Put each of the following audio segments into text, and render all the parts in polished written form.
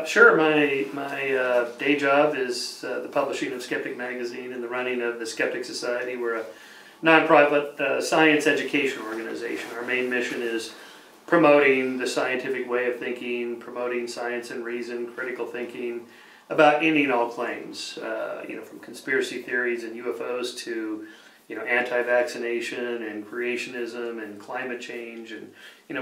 Sure. My day job is the publishing of Skeptic magazine and the running of the Skeptics Society. We're a nonprofit science education organization. Our main mission is promoting the scientific way of thinking, promoting science and reason, critical thinking, about ending all claims. From conspiracy theories and UFOs to anti-vaccination and creationism and climate change, and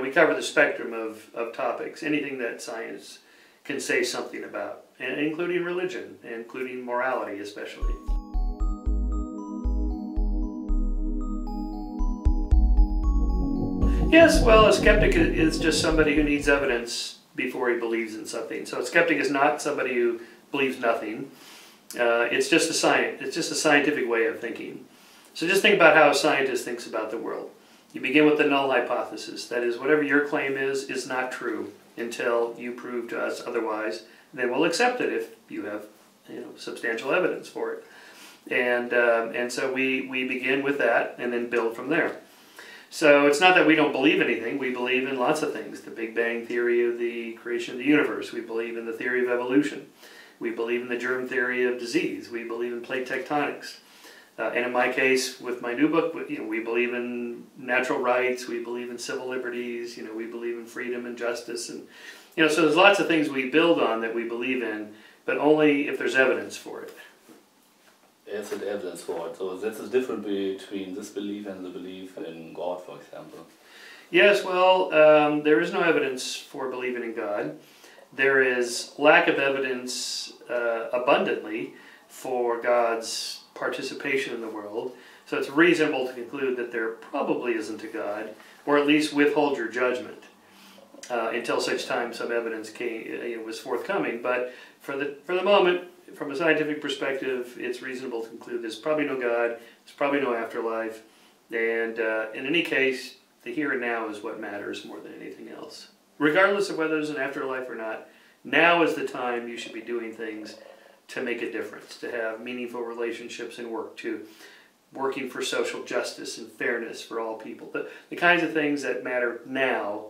we cover the spectrum of topics, anything that science can say something about, and including religion, and including morality especially. Yes, well, a skeptic is just somebody who needs evidence before he believes in something. So a skeptic is not somebody who believes nothing. It's just a scientific way of thinking. So just think about how a scientist thinks about the world. You begin with the null hypothesis. That is, whatever your claim is not true until you prove to us otherwise. Then we'll accept it if you have substantial evidence for it. And so we begin with that and then build from there. So it's not that we don't believe anything. We believe in lots of things. The Big Bang theory of the creation of the universe. We believe in the theory of evolution. We believe in the germ theory of disease. We believe in plate tectonics. And in my case, with my new book, we believe in natural rights. We believe in civil liberties. We believe in freedom and justice. And so there's lots of things we build on that we believe in, but only if there's evidence for it. Is it evidence for it? So that's the difference between this belief and the belief in God, for example. Yes, well, there is no evidence for believing in God. There is lack of evidence abundantly for God's participation in the world. So it's reasonable to conclude that there probably isn't a God, or at least withhold your judgment until such time some evidence was forthcoming. But for the moment, from a scientific perspective, it's reasonable to conclude there's probably no God, there's probably no afterlife, and in any case, the here and now is what matters more than anything else. Regardless of whether there's an afterlife or not, now is the time you should be doing things to make a difference, to have meaningful relationships and work, to working for social justice and fairness for all people. The kinds of things that matter now,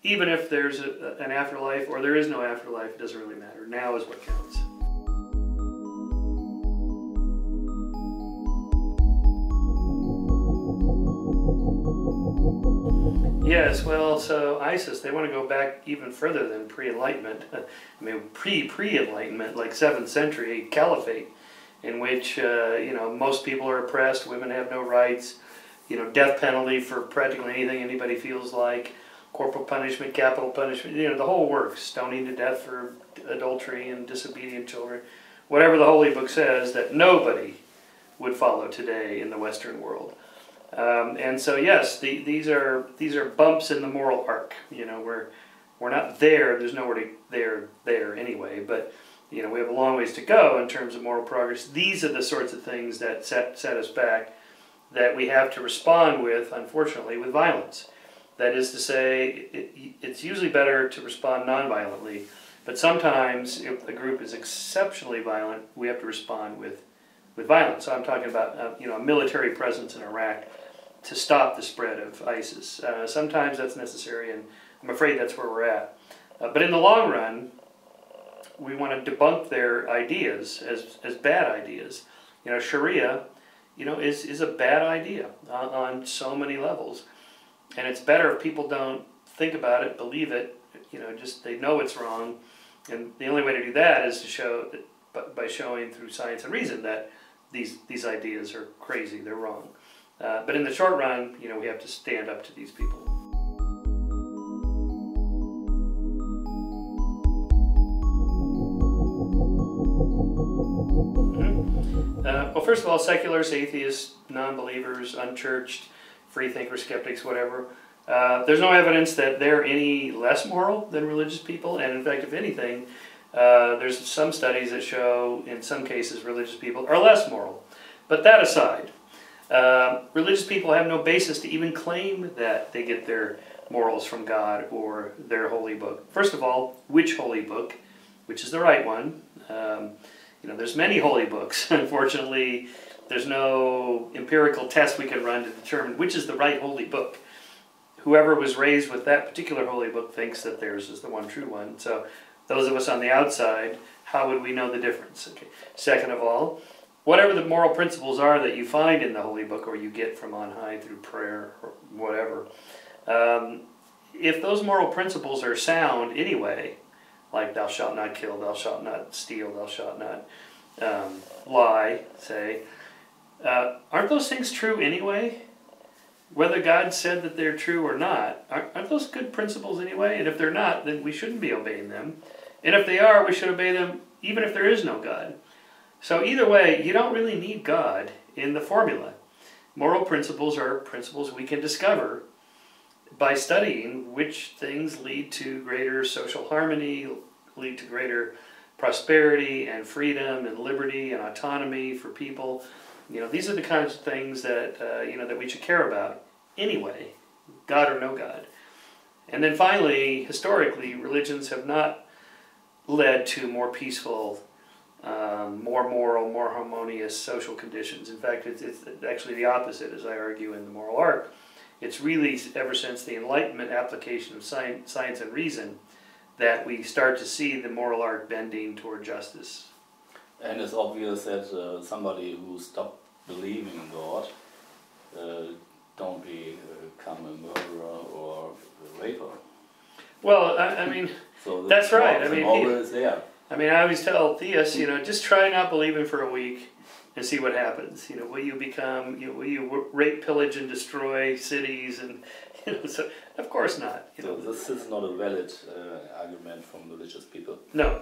even if there's an afterlife or there is no afterlife, it doesn't really matter. Now is what counts. Yes, well, so ISIS, they want to go back even further than pre-Enlightenment. I mean, pre-Enlightenment, like 7th century caliphate, in which, most people are oppressed, women have no rights, death penalty for practically anything anybody feels like, corporal punishment, capital punishment, the whole works, stoning to death for adultery and disobedient children, whatever the Holy Book says that nobody would follow today in the Western world. And so yes, these are bumps in the moral arc. We're not there. There's nowhere to there anyway. But we have a long ways to go in terms of moral progress. These are the sorts of things that set us back, that we have to respond with, unfortunately, with violence. That is to say, it's usually better to respond non-violently. But sometimes, if the group is exceptionally violent, we have to respond with violence. So I'm talking about a military presence in Iraq to stop the spread of ISIS. Sometimes that's necessary, and I'm afraid that's where we're at. But in the long run, we want to debunk their ideas as bad ideas. Sharia, is a bad idea on so many levels, and it's better if people don't think about it, believe it. Just they know it's wrong, and the only way to do that is to show by showing through science and reason that these ideas are crazy, they're wrong. But in the short run, we have to stand up to these people. Well, first of all, seculars, atheists, non-believers, unchurched, freethinkers, skeptics, whatever, there's no evidence that they're any less moral than religious people. And in fact, if anything, there's some studies that show, in some cases, religious people are less moral. But that aside, religious people have no basis to even claim that they get their morals from God or their holy book. First of all, which holy book? Which is the right one? There's many holy books. Unfortunately, there's no empirical test we can run to determine which is the right holy book. Whoever was raised with that particular holy book thinks that theirs is the one true one. So those of us on the outside, how would we know the difference? Okay. Second of all, whatever the moral principles are that you find in the Holy Book or you get from on high through prayer or whatever, if those moral principles are sound anyway, like thou shalt not kill, thou shalt not steal, thou shalt not lie, say, aren't those things true anyway? Whether God said that they're true or not, aren't those good principles anyway? And if they're not, then we shouldn't be obeying them. And if they are, we should obey them even if there is no God. So either way, you don't really need God in the formula. Moral principles are principles we can discover by studying which things lead to greater social harmony, lead to greater prosperity and freedom and liberty and autonomy for people. You know, these are the kinds of things that that we should care about anyway, God or no God. And then finally, historically, religions have not led to more peaceful, more moral, more harmonious social conditions. In fact, it's actually the opposite, as I argue in The Moral Arc. It's really ever since the Enlightenment application of science and reason that we start to see the moral arc bending toward justice. And it's obvious that somebody who stopped believing in God don't become a murderer or a raper. Well, I mean, so that's right. I the mean, moral is there. I mean, I always tell theists, just try not believing for a week and see what happens. Will you become? Will you rape, pillage, and destroy cities? And so of course not. So this is not a valid argument from religious people. No.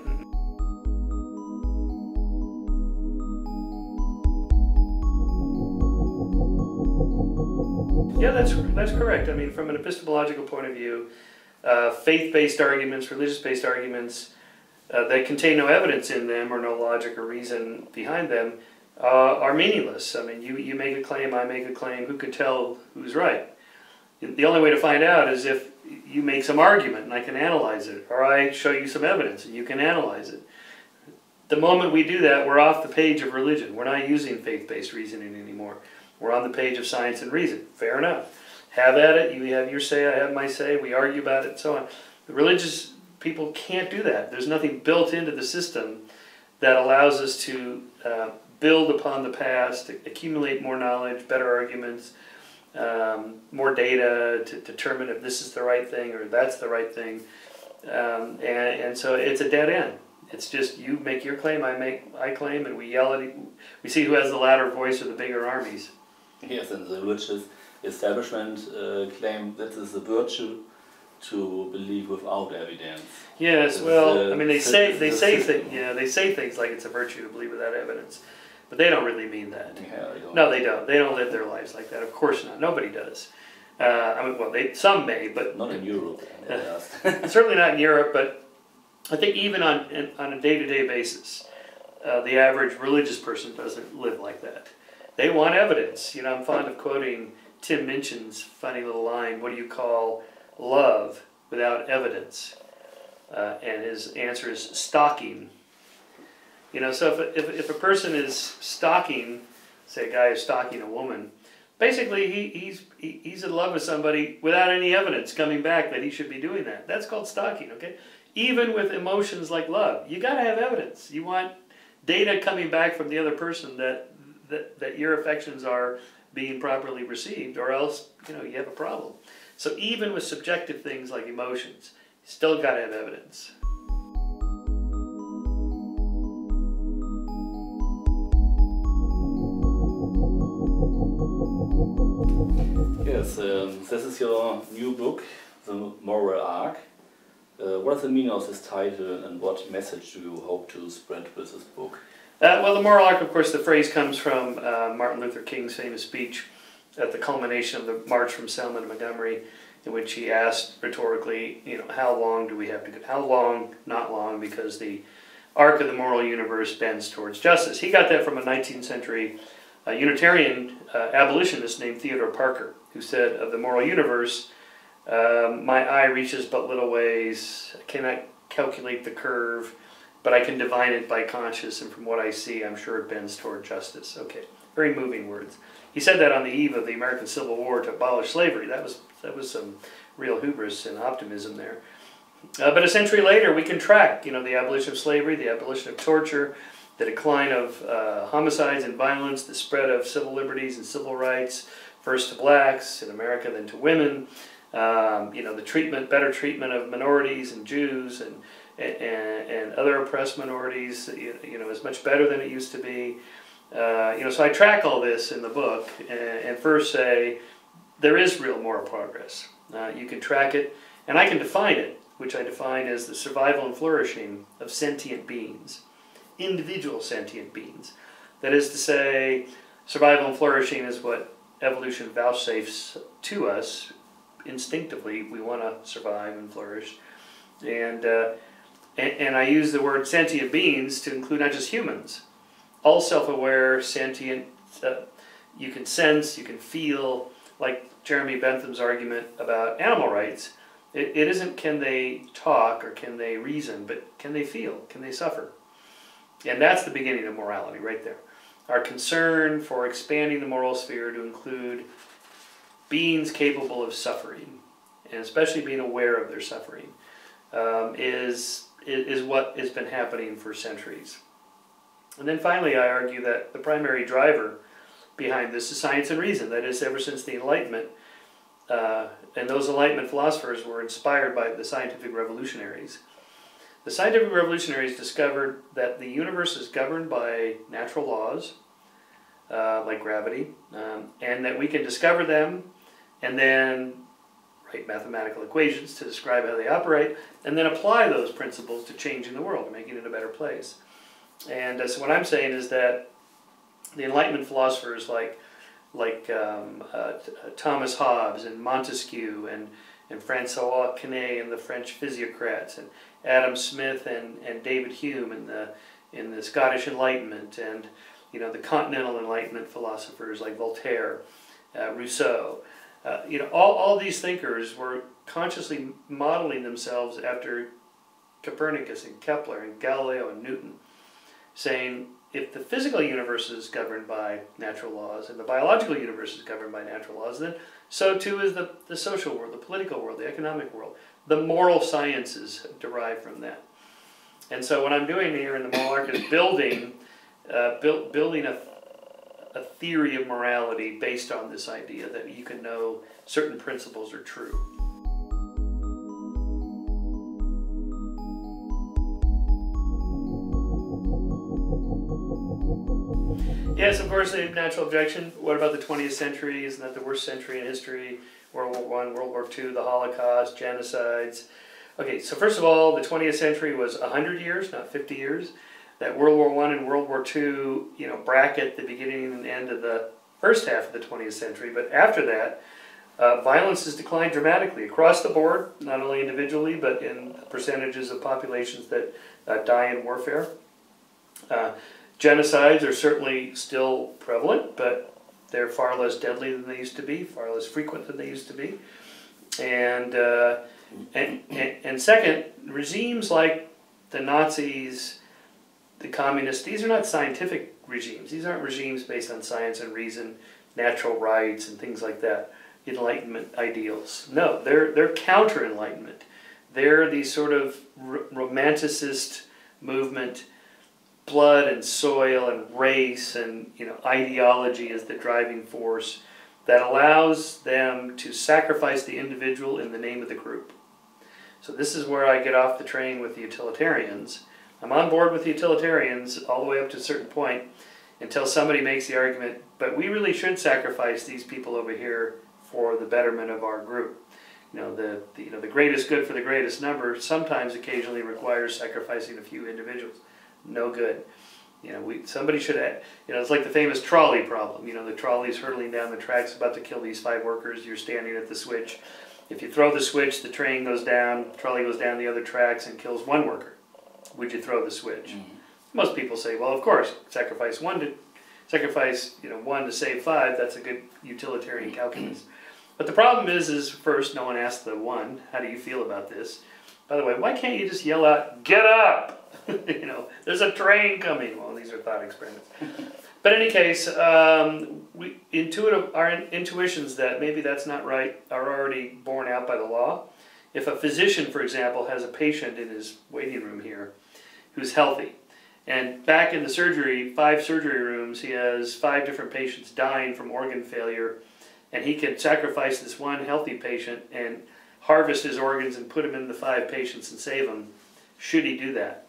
Yeah, that's correct. I mean, from an epistemological point of view, faith-based arguments, religious-based arguments that contain no evidence in them or no logic or reason behind them are meaningless. I mean, you make a claim, I make a claim, who could tell who's right? The only way to find out is if you make some argument and I can analyze it, or I show you some evidence and you can analyze it. The moment we do that, we're off the page of religion. We're not using faith-based reasoning anymore. We're on the page of science and reason. Fair enough. Have at it. You have your say, I have my say. We argue about it and so on. The religious people can't do that. There's nothing built into the system that allows us to build upon the past, to accumulate more knowledge, better arguments, more data to determine if this is the right thing or that's the right thing. And so it's a dead end. It's just you make your claim, I claim, and we yell at it. We see who has the louder voice or the bigger armies. Yes, and the religious establishment claim that it's a virtue to believe without evidence. Yes, well, I mean, they say things like it's a virtue to believe without evidence, but they don't really mean that. Yeah, they don't. No, they don't. They don't live their lives like that. Of course not. Nobody does. I mean, well, some may, but not in Europe. Certainly not in Europe. But I think even on a day-to-day basis, the average religious person doesn't live like that. They want evidence. I'm fond of quoting Tim Minchin's funny little line, what do you call love without evidence? And his answer is stalking. So if a person is stalking, say a guy is stalking a woman, basically he's in love with somebody without any evidence coming back that he should be doing that. That's called stalking, okay? Even with emotions like love, you got to have evidence. You want data coming back from the other person that your affections are being properly received, or else you have a problem. So even with subjective things like emotions, you still got to have evidence. Yes, this is your new book, The Moral Arc. What is the meaning of this title, and what message do you hope to spread with this book? Well, the moral arc, of course, the phrase comes from Martin Luther King's famous speech at the culmination of the March from Selma to Montgomery, in which he asked rhetorically, how long do we have to go? How long? Not long, because the arc of the moral universe bends towards justice. He got that from a 19th century Unitarian abolitionist named Theodore Parker, who said of the moral universe, my eye reaches but little ways, I cannot calculate the curve, but I can divine it by conscience, and from what I see, I'm sure it bends toward justice. Okay, very moving words. He said that on the eve of the American Civil War to abolish slavery. That was some real hubris and optimism there. But a century later, we can track, the abolition of slavery, the abolition of torture, the decline of homicides and violence, the spread of civil liberties and civil rights, first to blacks in America, then to women, the better treatment of minorities and Jews and other oppressed minorities, is much better than it used to be. So I track all this in the book and first say there is real moral progress. You can track it, and I can define it, which I define as the survival and flourishing of sentient beings, individual sentient beings. That is to say, survival and flourishing is what evolution vouchsafes to us instinctively. We want to survive and flourish. And I use the word sentient beings to include not just humans, all self-aware, sentient, you can sense, you can feel, like Jeremy Bentham's argument about animal rights. It isn't can they talk or can they reason, but can they feel, can they suffer? And that's the beginning of morality right there. Our concern for expanding the moral sphere to include beings capable of suffering, and especially being aware of their suffering, is what has been happening for centuries. And then finally I argue that the primary driver behind this is science and reason. That is, ever since the Enlightenment, and those Enlightenment philosophers were inspired by the scientific revolutionaries. The scientific revolutionaries discovered that the universe is governed by natural laws, like gravity, and that we can discover them and then write mathematical equations to describe how they operate, and then apply those principles to changing the world, making it a better place. And so what I'm saying is that the Enlightenment philosophers like Thomas Hobbes and Montesquieu and Francois Quesnay and the French physiocrats, and Adam Smith and David Hume in the Scottish Enlightenment, and the Continental Enlightenment philosophers like Voltaire, Rousseau, all these thinkers were consciously modeling themselves after Copernicus and Kepler and Galileo and Newton, saying if the physical universe is governed by natural laws and the biological universe is governed by natural laws, then so too is the social world, the political world, the economic world. The moral sciences derive from that. And so what I'm doing here in the moral arc is building a theory of morality based on this idea that you can know certain principles are true. Yes, of course, the natural objection. What about the 20th century? Isn't that the worst century in history? World War I, World War II, the Holocaust, genocides. Okay, so first of all, the 20th century was 100 years, not 50 years. That World War I and World War II, bracket the beginning and end of the first half of the 20th century. But after that, violence has declined dramatically across the board, not only individually, but in percentages of populations that die in warfare. Genocides are certainly still prevalent, but they're far less deadly than they used to be, far less frequent than they used to be. And second, regimes like the Nazis, the communists, these are not scientific regimes. These aren't regimes based on science and reason, natural rights, and things like that, Enlightenment ideals. No, they're counter-Enlightenment. They're these sort of romanticist movement, blood and soil and race and ideology as the driving force that allows them to sacrifice the individual in the name of the group. So this is where I get off the train with the utilitarians. I'm on board with the utilitarians all the way up to a certain point until somebody makes the argument, but we really should sacrifice these people over here for the betterment of our group. The greatest good for the greatest number sometimes occasionally requires sacrificing a few individuals. No good. Somebody should have, it's like the famous trolley problem. The trolley's hurtling down the tracks about to kill these 5 workers. You're standing at the switch. If you throw the switch, the train goes down, the trolley goes down the other tracks and kills 1 worker. Would you throw the switch? Mm-hmm. Most people say, well, of course, sacrifice one to save 5. That's a good utilitarian calculus. But the problem is first, no one asked the one, how do you feel about this? By the way, why can't you just yell out, get up? There's a train coming. Well, these are thought experiments. But in any case, our intuitions that maybe that's not right are already borne out by the law. if a physician, for example, has a patient in his waiting room here who's healthy, and back in the surgery, 5 surgery rooms, he has 5 different patients dying from organ failure, and he can sacrifice this one healthy patient and harvest his organs and put them in the 5 patients and save them, should he do that?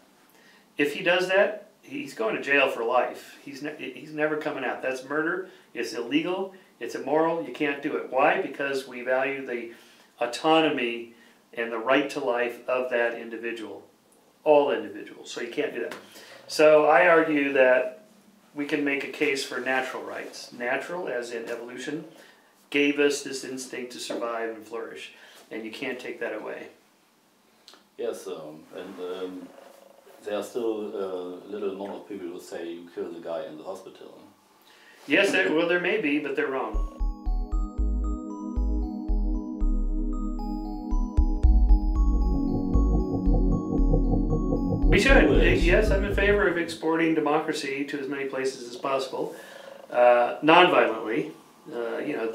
If he does that, he's going to jail for life. He's never coming out. That's murder. It's illegal. It's immoral. You can't do it. Why? Because we value the autonomy and the right to life of that individual. All individuals. So you can't do that. So I argue that we can make a case for natural rights. Natural, as in evolution, gave us this instinct to survive and flourish. And you can't take that away. Yes, and there are still a little amount of people who say you kill the guy in the hospital. Yes, there may be, but they're wrong. We should. Yes, I'm in favor of exporting democracy to as many places as possible, non-violently,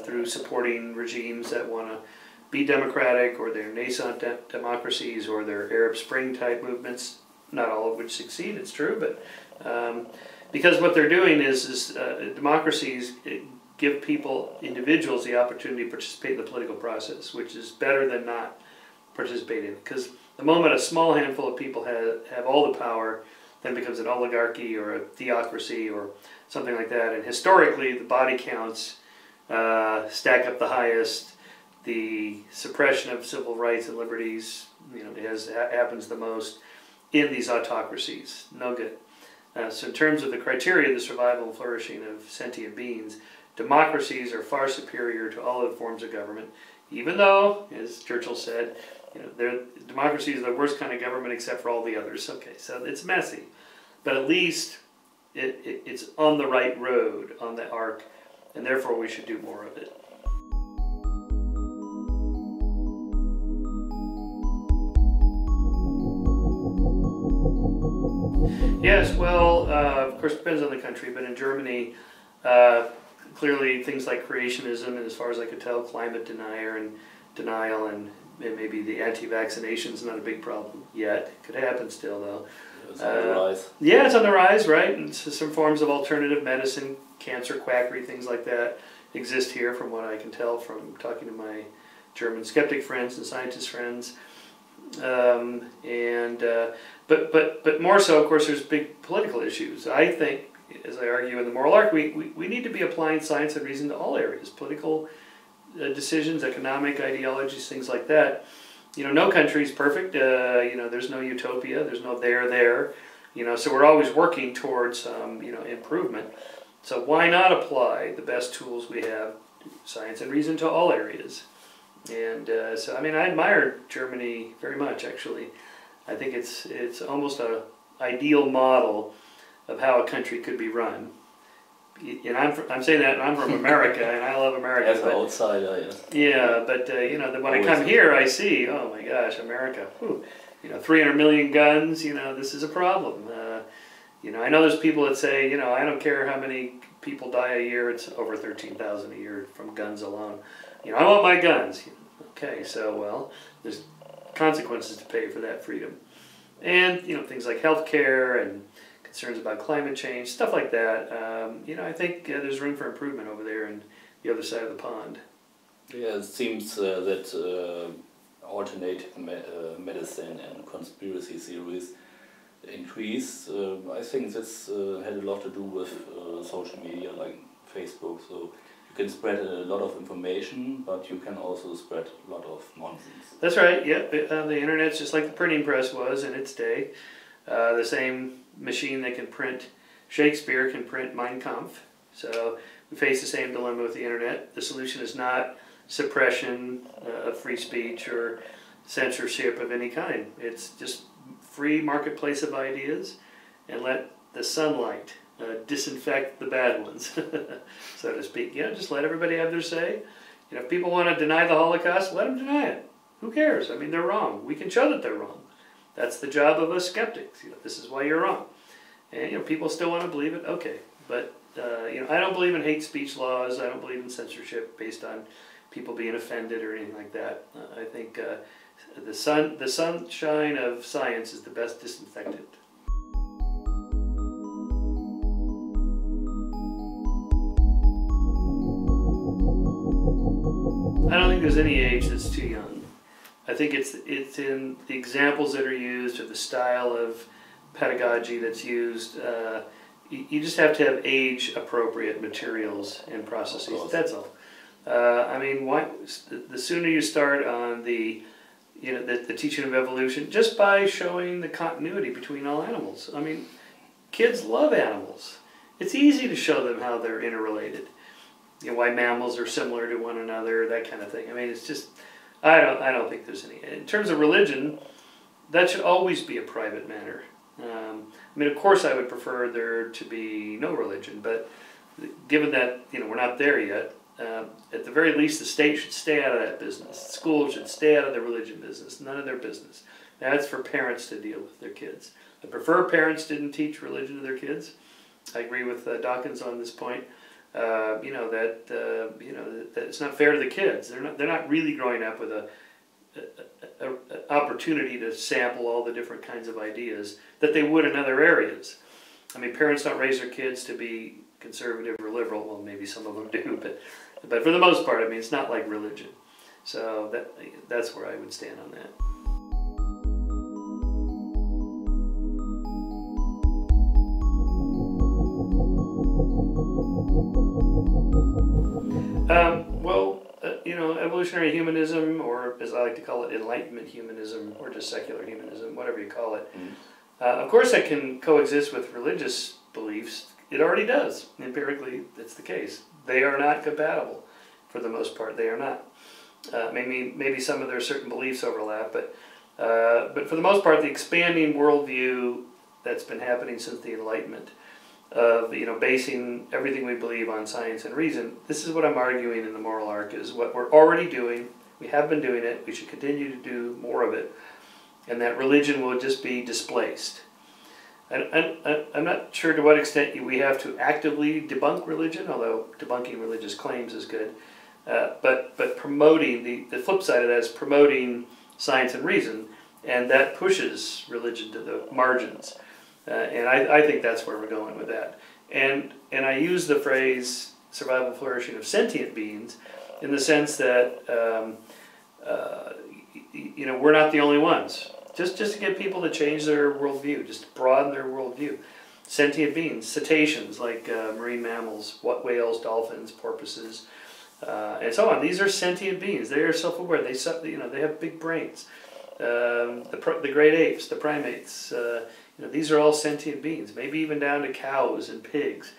through supporting regimes that want to be democratic, or they're nascent democracies, or they're Arab Spring type movements, not all of which succeed, it's true, but because what they're doing is democracies give people, individuals, the opportunity to participate in the political process, which is better than not participating. Because the moment a small handful of people have all the power, then it becomes an oligarchy or a theocracy or something like that. And historically, the body counts stack up the highest. The suppression of civil rights and liberties, happens the most in these autocracies. No good. So in terms of the criteria of the survival and flourishing of sentient beings, democracies are far superior to all other forms of government, even though, as Churchill said, democracy is the worst kind of government except for all the others. Okay, so it's messy, but at least it's on the right road, on the arc, and therefore we should do more of it. Yes, well, of course, it depends on the country, but in Germany, clearly things like creationism, and as far as I could tell, climate denial, and maybe the anti-vaccination is not a big problem yet. It could happen still, though. It's on the rise. Yeah, it's on the rise, right? And so some forms of alternative medicine, cancer, quackery, things like that exist here, from what I can tell from talking to my German skeptic friends and scientist friends. But more so, of course, there's big political issues. I think, as I argue in the moral arc, we need to be applying science and reason to all areas, political decisions, economic ideologies, things like that. No country is perfect. There's no utopia. There's no there. So we're always working towards improvement. So why not apply the best tools we have, science and reason, to all areas? And I admire Germany very much, actually. I think it's almost an ideal model of how a country could be run. And I'm saying that, and I'm from America, and I love America. As an outsider, yes. Yeah, but when I come here, I see, oh my gosh, America. Whew, 300 million guns. This is a problem. I know there's people that say, I don't care how many people die a year. It's over 13,000 a year from guns alone. I want my guns. Okay, so well, there's consequences to pay for that freedom, and things like healthcare and concerns about climate change, stuff like that. I think there's room for improvement over there in the other side of the pond. Yeah, it seems that alternative medicine and conspiracy theories increase. I think this had a lot to do with social media like Facebook. So you can spread a lot of information, but you can also spread a lot of nonsense. That's right, yeah. The internet's just like the printing press was in its day. The same machine that can print Shakespeare can print Mein Kampf. So we face the same dilemma with the internet. The solution is not suppression of free speech or censorship of any kind. It's just free marketplace of ideas, and let the sunlight disinfect the bad ones, so to speak. Just let everybody have their say. If people want to deny the Holocaust, let them deny it. Who cares? They're wrong. We can show that they're wrong. That's the job of us skeptics. This is why you're wrong. And people still want to believe it. Okay, but I don't believe in hate speech laws. I don't believe in censorship based on people being offended or anything like that. I think The sunshine of science is the best disinfectant. I don't think there's any age that's too young. I think it's in the examples that are used or the style of pedagogy that's used. You just have to have age-appropriate materials and processes. That's all. I mean, the sooner you start on the teaching of evolution, just by showing the continuity between all animals. I mean, kids love animals. It's easy to show them how they're interrelated. Why mammals are similar to one another, that kind of thing. I mean, it's just, I don't think there's any. In terms of religion, that should always be a private matter. I mean, of course, I would prefer there to be no religion, but given that we're not there yet, at the very least, the state should stay out of that business. Schools should stay out of the religion business. None of their business. That's for parents to deal with their kids. I prefer parents didn't teach religion to their kids. I agree with Dawkins on this point. That it's not fair to the kids. They're not really growing up with a opportunity to sample all the different kinds of ideas that they would in other areas. I mean, parents don't raise their kids to be conservative or liberal. Well, maybe some of them do, but for the most part, I mean, it's not like religion. So that's where I would stand on that. Evolutionary humanism, or as I like to call it, Enlightenment humanism, or just secular humanism, whatever you call it. Of course, that can coexist with religious beliefs. It already does. Empirically, that's the case. They are not compatible, for the most part. They are not. Maybe some of their certain beliefs overlap, but for the most part, the expanding worldview that's been happening since the Enlightenment, of basing everything we believe on science and reason. This is what I'm arguing in the moral arc, is what we're already doing. We have been doing it. We should continue to do more of it, and that religion will just be displaced. I'm not sure to what extent we have to actively debunk religion, although debunking religious claims is good. But promoting the flip side of that is promoting science and reason, and that pushes religion to the margins. And I think that's where we're going with that. And I use the phrase survival flourishing of sentient beings in the sense that we're not the only ones. Just to get people to change their worldview, just to broaden their worldview. Sentient beings, cetaceans like marine mammals, whales, dolphins, porpoises, and so on. These are sentient beings. They are self-aware. They have big brains. The great apes, the primates. These are all sentient beings, maybe even down to cows and pigs.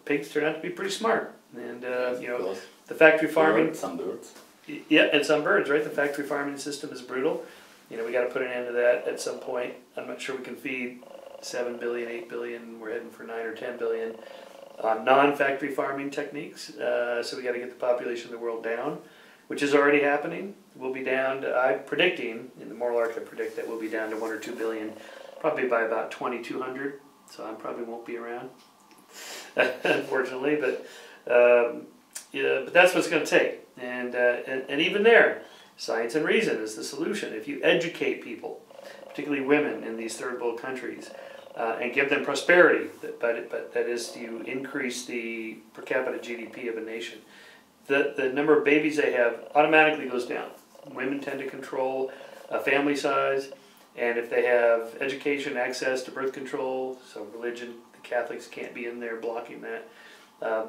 Pigs turn out to be pretty smart. And, the factory farming... Some birds. Yeah, and some birds, right? The factory farming system is brutal. We got to put an end to that at some point. I'm not sure we can feed 7 billion, 8 billion. We're heading for 9 or 10 billion non-factory farming techniques. So we got to get the population of the world down, which is already happening. We'll be down to, I'm predicting, in the moral arc I predict that we'll be down to 1 or 2 billion probably by about 2200, so I probably won't be around, unfortunately. But that's what it's going to take, and even there, science and reason is the solution. If you educate people, particularly women in these third world countries, and give them prosperity, but that is, you increase the per capita GDP of a nation, the number of babies they have automatically goes down. Women tend to control family size. And if they have education, access to birth control, so religion, the Catholics can't be in there blocking that,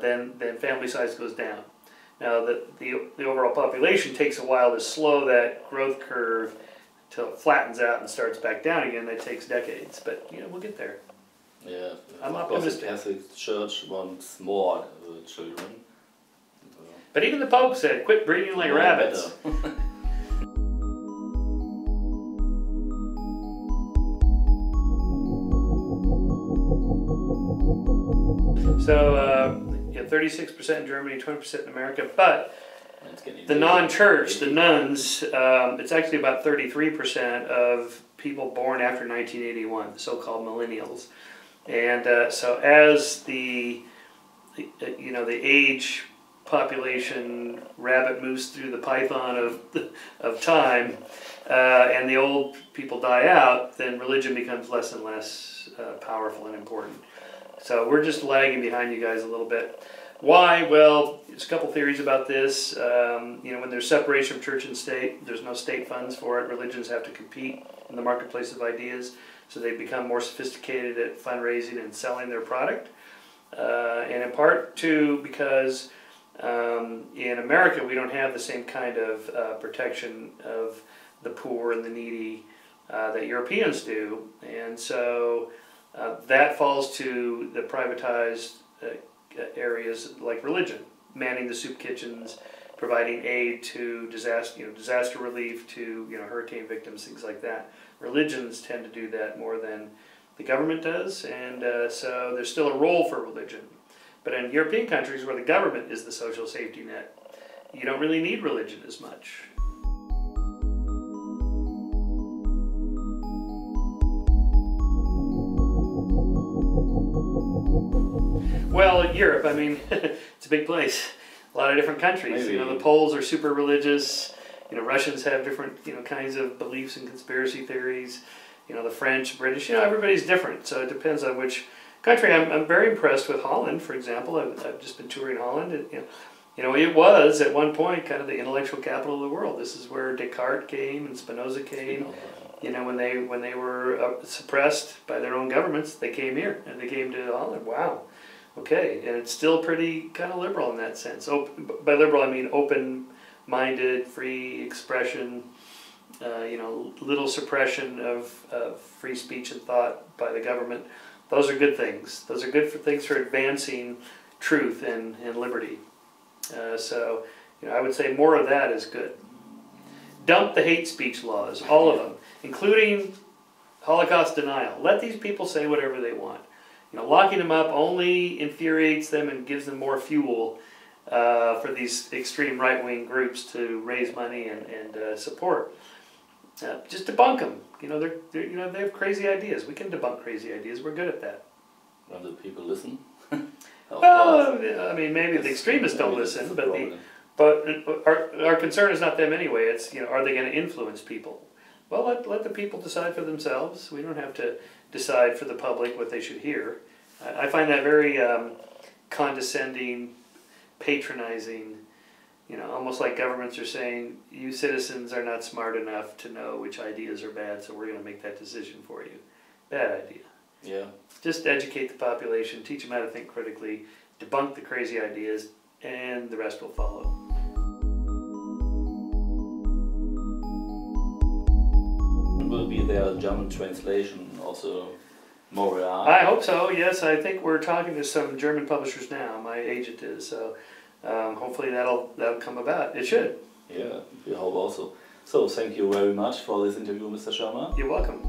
then family size goes down. Now, the overall population takes a while to slow that growth curve till it flattens out and starts back down again. That takes decades, but we'll get there. Yeah, I'm optimistic. The Catholic Church wants more children. But even the Pope said, quit breeding like rabbits. So, 36% in Germany, 20% in America, but the non-church, the nuns, it's actually about 33% of people born after 1981, the so-called millennials. And so as the age population rabbit moves through the python of time, and the old people die out, then religion becomes less and less powerful and important. So we're just lagging behind you guys a little bit. Why? Well, there's a couple theories about this. When there's separation of church and state, there's no state funds for it. Religions have to compete in the marketplace of ideas, so they become more sophisticated at fundraising and selling their product. And in part, too, because in America we don't have the same kind of protection of the poor and the needy that Europeans do. And so that falls to the privatized areas like religion, manning the soup kitchens, providing aid to disaster relief to hurricane victims, things like that. Religions tend to do that more than the government does, and so there's still a role for religion. But in European countries where the government is the social safety net, you don't really need religion as much. Well, Europe, I mean, it's a big place. A lot of different countries. Maybe. The Poles are super religious. Russians have different kinds of beliefs and conspiracy theories. The French, British. Everybody's different. So it depends on which country. I'm very impressed with Holland, for example. I've just been touring Holland. It was at one point kind of the intellectual capital of the world. This is where Descartes came and Spinoza came. When they were suppressed by their own governments, they came here and they came to Holland. Wow. Okay, and it's still pretty kind of liberal in that sense. By liberal, I mean open-minded, free expression, little suppression of free speech and thought by the government. Those are good things. Those are good things for advancing truth and liberty. So I would say more of that is good. Dump the hate speech laws, all of them, including Holocaust denial. Let these people say whatever they want. Locking them up only infuriates them and gives them more fuel for these extreme right-wing groups to raise money and support. Just debunk them. They have crazy ideas. We can debunk crazy ideas. We're good at that. When the people listen. Well, I mean, maybe the extremists don't listen, but our concern is not them anyway. It's are they going to influence people? Well, let the people decide for themselves. We don't have to decide for the public what they should hear. I find that very condescending, patronizing, almost like governments are saying, you citizens are not smart enough to know which ideas are bad, so we're going to make that decision for you. Bad idea. Yeah. Just educate the population, teach them how to think critically, debunk the crazy ideas, and the rest will follow. Will be their German translation also more real? I hope so, yes. I think we're talking to some German publishers now. My agent is, so hopefully that'll come about. It should. Yeah, we hope also. So thank you very much for this interview, Mr. Shermer. You're welcome.